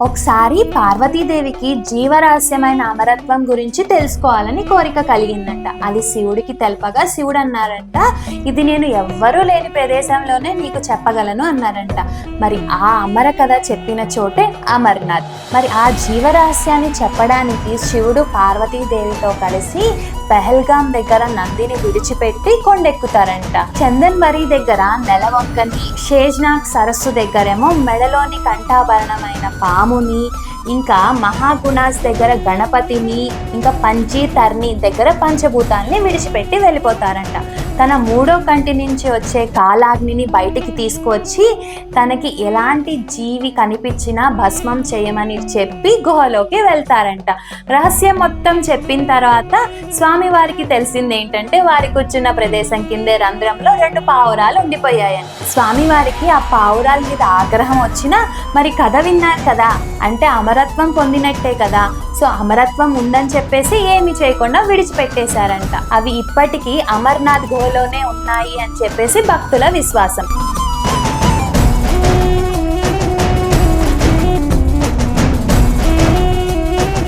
ఒకసారి పార్వతీదేవికి జీవరహస్యమైన అమరత్వం గురించి తెలుసుకోవాలని కోరిక కలిగిందంట. అది శివుడికి తెలపగా శివుడు అన్నారంట, ఇది నేను ఎవ్వరూ లేని ప్రదేశంలోనే నీకు చెప్పగలను అన్నారంట. మరి ఆ అమర కథ చెప్పిన చోటే అమర్నాథ్. మరి ఆ జీవరహస్యాన్ని చెప్పడానికి శివుడు పార్వతీదేవితో కలిసి పెహల్గాం దగ్గర నందిని విడిచిపెట్టి కొండెక్కుతారంట. చందన్బరి దగ్గర నెలవంకని, షేజ్నాగ్ సరస్సు దగ్గరేమో మెడలోని కంఠాభరణమైన పాముని, ఇంకా మహాగుణాస్ దగ్గర గణపతిని, ఇంకా పంచీతర్ని దగ్గర పంచభూతాల్ని విడిచిపెట్టి వెళ్ళిపోతారంట. తన మూడో కంటి నుంచి వచ్చే కాలాగ్నిని బయటికి తీసుకువచ్చి తనకి ఎలాంటి జీవి కనిపించినా భస్మం చేయమని చెప్పి గుహలోకి వెళ్తారంట. రహస్యం మొత్తం చెప్పిన తర్వాత స్వామివారికి తెలిసింది ఏంటంటే, వారి కూర్చున్న ప్రదేశం కిందే రంధ్రంలో 2 పావురాలు ఉండిపోయాయని. స్వామివారికి ఆ పావురాల మీద ఆగ్రహం వచ్చినా, మరి కథ విన్నారు కదా, అంటే అమరత్వం పొందినట్టే కదా, సో అమరత్వం ఉందని చెప్పేసి ఏమి చేయకుండా విడిచిపెట్టేశారంట. అవి ఇప్పటికీ అమర్నాథ్ గుహలోనే ఉన్నాయి అని చెప్పేసి భక్తుల విశ్వాసం.